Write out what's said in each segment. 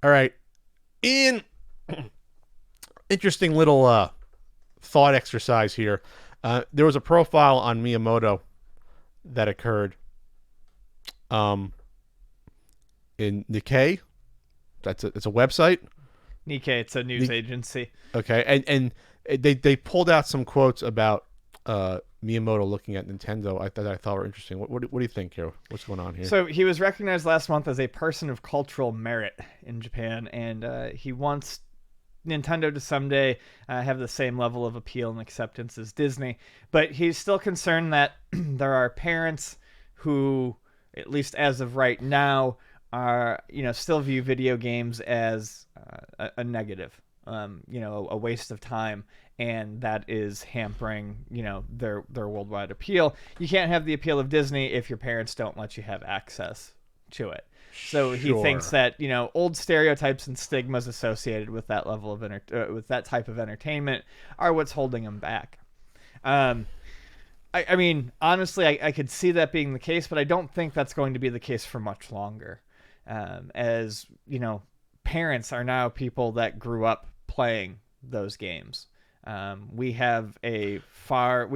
All right. In interesting little thought exercise here. There was a profile on Miyamoto that occurred in Nikkei. It's a website. Nikkei, it's a news agency. Okay, and they pulled out some quotes about Miyamoto looking at Nintendo. I thought were interesting. What do you think here? What's going on here? So he was recognized last month as a person of cultural merit in Japan, and he wants Nintendo to someday have the same level of appeal and acceptance as Disney. But he's still concerned that there are parents who, at least as of right now, are still view video games as a negative, a waste of time, and that is hampering their worldwide appeal. You can't have the appeal of Disney if your parents don't let you have access to it. So he thinks that old stereotypes and stigmas associated with that level of with that type of entertainment are what's holding him back. I mean, honestly, I could see that being the case, but I don't think that's going to be the case for much longer. As parents are now people that grew up playing those games. We have far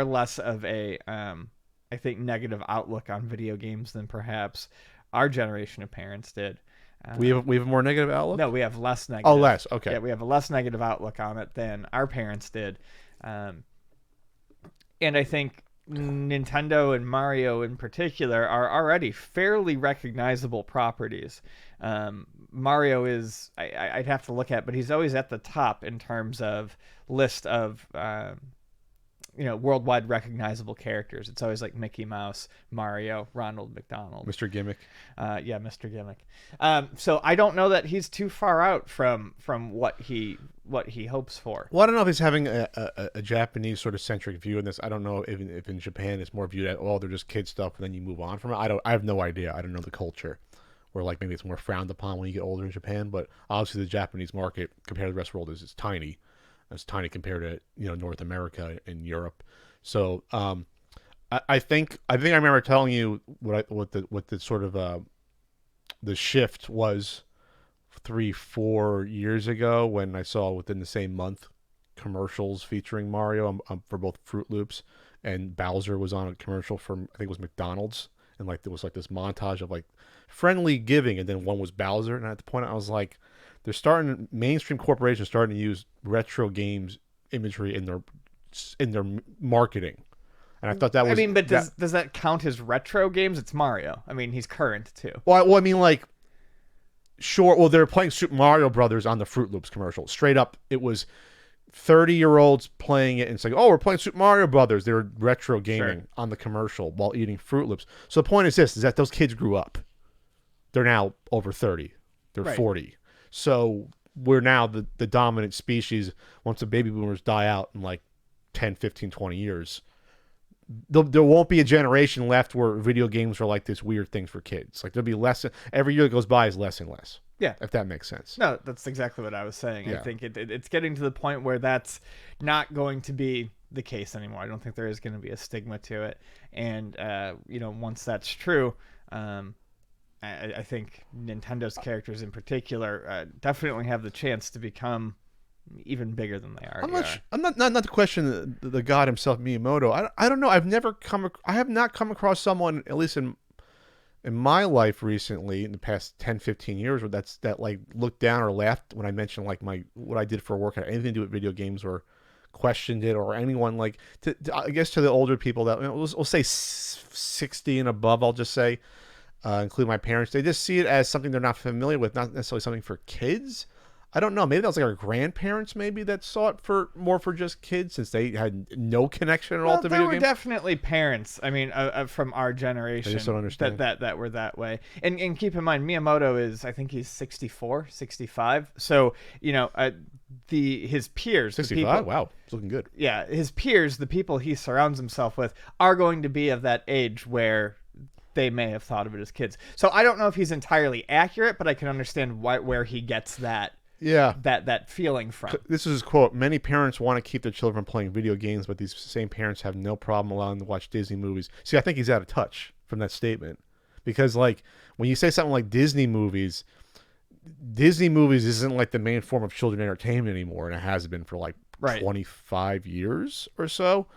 less of a I think negative outlook on video games than perhaps our generation of parents did. We have a more negative outlook? No, we have less negative. Oh, less. Okay. Yeah, we have a less negative outlook on it than our parents did. And I think Nintendo and Mario in particular are already fairly recognizable properties. Mario is, I'd have to look at, but he's always at the top in terms of list of worldwide recognizable characters. It's always like Mickey Mouse, Mario, Ronald McDonald, Mr. Gimmick. Yeah, Mr. Gimmick. So I don't know that he's too far out from what he hopes for. Well, I don't know if he's having a Japanese sort of centric view in this. I don't know if in Japan it's more viewed at, oh, they're just kid stuff, and then you move on from it. I have no idea. I don't know the culture, where like maybe it's more frowned upon when you get older in Japan. But obviously the Japanese market compared to the rest of the world is tiny. It's tiny compared to North America and Europe. So I think I remember telling you what the sort of the shift was 3-4 years ago when I saw within the same month commercials featuring Mario for both Fruit Loops, and Bowser was on a commercial for, I think it was McDonald's, and like there was like this montage of like friendly giving, and then one was Bowser, and at the point I was like, mainstream corporations starting to use retro games imagery in their marketing. And I thought that was... I mean, but does that count as retro games? It's Mario. I mean, he's current too. Well, I mean, like, sure. Well, they're playing Super Mario Brothers on the Fruit Loops commercial. Straight up, it was 30-year-olds playing it and saying, "Oh, we're playing Super Mario Brothers." They were retro gaming on the commercial while eating Fruit Loops. So the point is this: is that those kids grew up. They're now over 30. They're 40. So we're now the dominant species. Once the baby boomers die out in like 10, 15, 20 years, there won't be a generation left where video games are like this weird thing for kids. Like there'll be less. Every year that goes by is less and less. Yeah. If that makes sense. No, that's exactly what I was saying. Yeah. I think it's getting to the point where that's not going to be the case anymore. I don't think there is going to be a stigma to it. And, once that's true, I think Nintendo's characters in particular definitely have the chance to become even bigger than they are. I'm not to question the god himself, Miyamoto. I don't know. I have not come across someone, at least in my life recently, in the past 10, 15 years, where that like looked down or laughed when I mentioned like what I did for work had anything to do with video games, or questioned it, or anyone like I guess to the older people that we'll say 60 and above. I'll just say. Including my parents, they just see it as something they're not familiar with, not necessarily something for kids. I don't know. Maybe that was like our grandparents, maybe, that saw it for just kids, since they had no connection at all to video games. There were definitely parents. I mean, from our generation, I just don't understand that were that way. And keep in mind, Miyamoto is, I think he's 64, 65. So his peers, 65. Wow, it's looking good. Yeah, his peers, the people he surrounds himself with, are going to be of that age where they may have thought of it as kids. So I don't know if he's entirely accurate, but I can understand where he gets that Yeah. That feeling from. This is his quote. Many parents want to keep their children from playing video games, but these same parents have no problem allowing them to watch Disney movies. See, I think he's out of touch from that statement. Because, like, when you say something like Disney movies, Disney movies isn't like the main form of children entertainment anymore, and it has been for like Right. 25 years or so.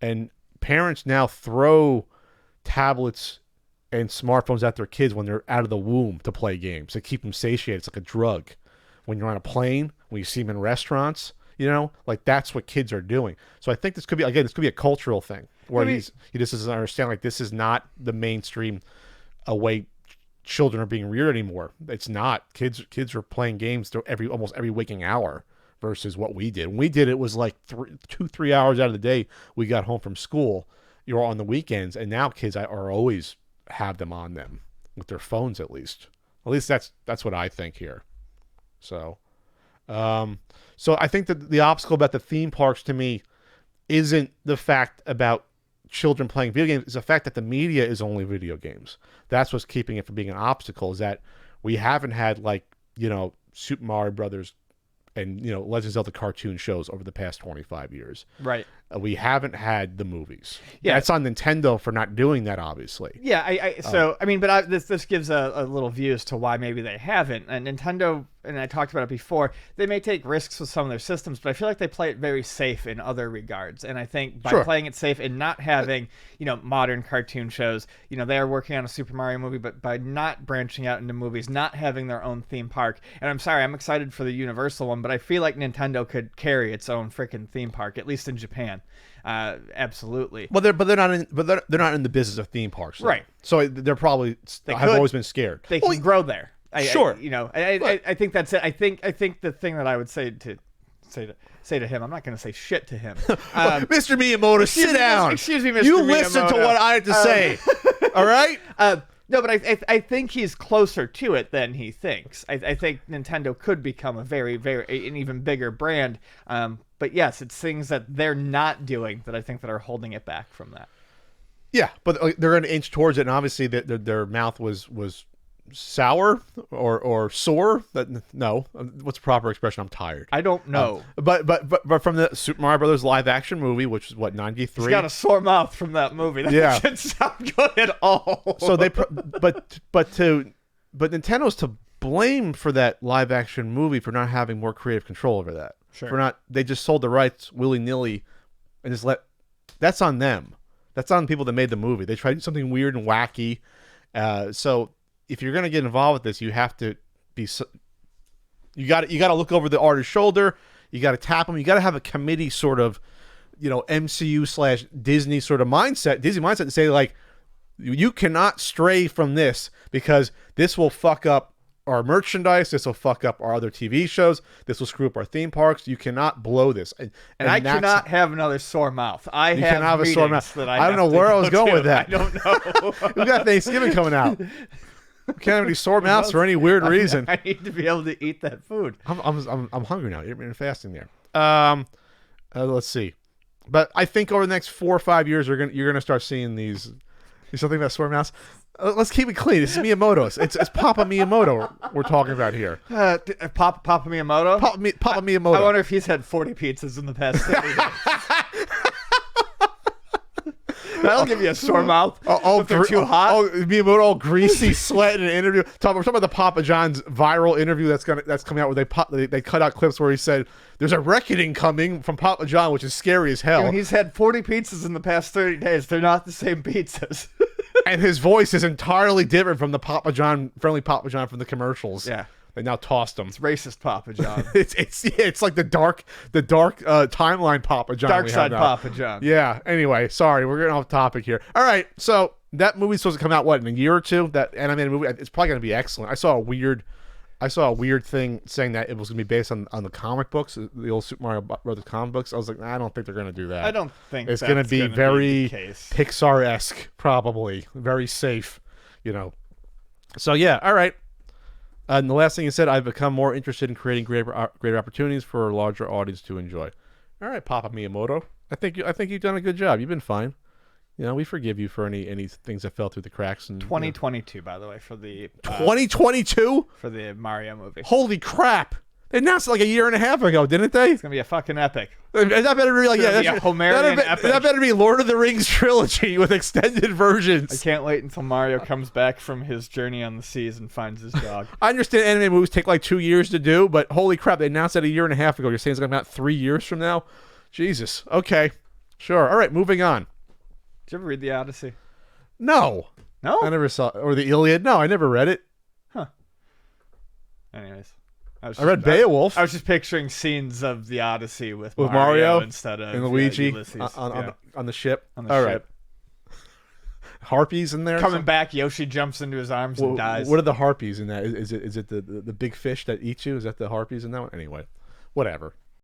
And parents now throw tablets and smartphones at their kids when they're out of the womb to play games to keep them satiated. It's like a drug. When you're on a plane, when you see them in restaurants, like that's what kids are doing. So I think this could be a cultural thing where he just doesn't understand like this is not the mainstream way children are being reared anymore. It's not. Kids are playing games almost every waking hour versus what we did. When we did, it was like 3 hours out of the day we got home from school. You're on the weekends, and now kids are always have them on them with their phones at least. At least that's what I think here. So I think that the obstacle about the theme parks to me isn't the fact about children playing video games. It's the fact that the media is only video games. That's what's keeping it from being an obstacle, is that we haven't had Super Mario Brothers and Legend of Zelda cartoon shows over the past 25 years. Right. We haven't had the movies. Yeah, it's on Nintendo for not doing that, obviously. Yeah, this gives a little view as to why maybe they haven't. And Nintendo, and I talked about it before, they may take risks with some of their systems, but I feel like they play it very safe in other regards. And I think by playing it safe and not having, modern cartoon shows, they are working on a Super Mario movie, but by not branching out into movies, not having their own theme park. And I'm sorry, I'm excited for the Universal one, but I feel like Nintendo could carry its own freaking theme park, at least in Japan. Absolutely. Well, they're not in the business of theme parks, though. Right? So they're probably have always been scared. They can grow there. Sure. I think that's it. I think the thing that I would say to him, I'm not going to say shit to him. Mr. Miyamoto, sit down. Excuse me, Mr. Miyamoto. You listen to what I have to say. All right. No, but I think he's closer to it than he thinks. I think Nintendo could become an even bigger brand. But yes, it's things that they're not doing that I think that are holding it back from that. Yeah, but they're going to inch towards it, and obviously their mouth was sour or sore. No, what's the proper expression? I'm tired. I don't know. But from the Super Mario Brothers live action movie, which is what, 93. He's got a sore mouth from that movie. That doesn't sound good at all. So but Nintendo's to blame for that live action movie for not having more creative control over that. Sure. They just sold the rights willy-nilly and just that's on them. That's on the people that made the movie. They tried something weird and wacky. So if you're going to get involved with this, you have to be you got to look over the artist's shoulder. You got to tap them. You got to have a committee sort of, MCU/Disney sort of mindset, Disney mindset, and say like, you cannot stray from this because this will fuck up our merchandise. This will fuck up our other TV shows. This will screw up our theme parks. You cannot blow this. And I cannot have another sore mouth. You can have a sore mouth. I don't know where I was going with that. I don't know. We've got Thanksgiving coming out. We can't have any sore mouths for any weird reason. I need to be able to eat that food. I'm hungry now. You're fasting there. Let's see. But I think over the next 4 or 5 years, you're gonna start seeing these. There's something about sore mouths. Let's keep it clean. This is Miyamoto. It's Papa Miyamoto we're talking about here. Papa Miyamoto? Papa Miyamoto. I wonder if he's had 40 pizzas in the past 30 days. That'll give you a sore mouth. If they're too hot. Miyamoto all greasy, sweat in an interview. We're talking about the Papa John's viral interview that's coming out where they cut out clips where he said, "There's a reckoning coming from Papa John, which is scary as hell." He's had 40 pizzas in the past 30 days. They're not the same pizzas. And his voice is entirely different from the friendly Papa John from the commercials. Yeah. They now tossed him. It's racist Papa John. it's like the dark timeline Papa John. Dark side Papa John. Yeah. Anyway, sorry, we're getting off topic here. All right, so that movie's supposed to come out in a year or two. That animated movie, it's probably going to be excellent. I saw a weird thing saying that it was going to be based on the comic books, the old Super Mario Brothers comic books. I was like, I don't think they're going to do that. I don't think it's going to be very case. Pixar-esque, probably very safe, So yeah, all right. And the last thing you said, I've become more interested in creating greater opportunities for a larger audience to enjoy. All right, Papa Miyamoto. I think you've done a good job. You've been fine. We forgive you for any things that fell through the cracks. And 2022, by the way, for the 2022 for the Mario movie. Holy crap! They announced it like a year and a half ago, didn't they? It's gonna be a fucking epic. That better be like It's gonna be a Homerian epic. that better be Lord of the Rings trilogy with extended versions. I can't wait until Mario comes back from his journey on the seas and finds his dog. I understand anime movies take like 2 years to do, but holy crap, they announced that a year and a half ago. You're saying it's going to come out 3 years from now? Jesus. Okay. Sure. All right, moving on. Did you ever read the Odyssey? No. No? I never saw or the Iliad. No, I never read it. Huh. Anyways. I read Beowulf. I was just picturing scenes of the Odyssey with Mario instead of and Luigi Ulysses. on the ship. On the All ship. right. Harpies in there. Coming back, Yoshi jumps into his arms and dies. What are the harpies in that? Is it the big fish that eats you? Is that the harpies in that one? Anyway, whatever.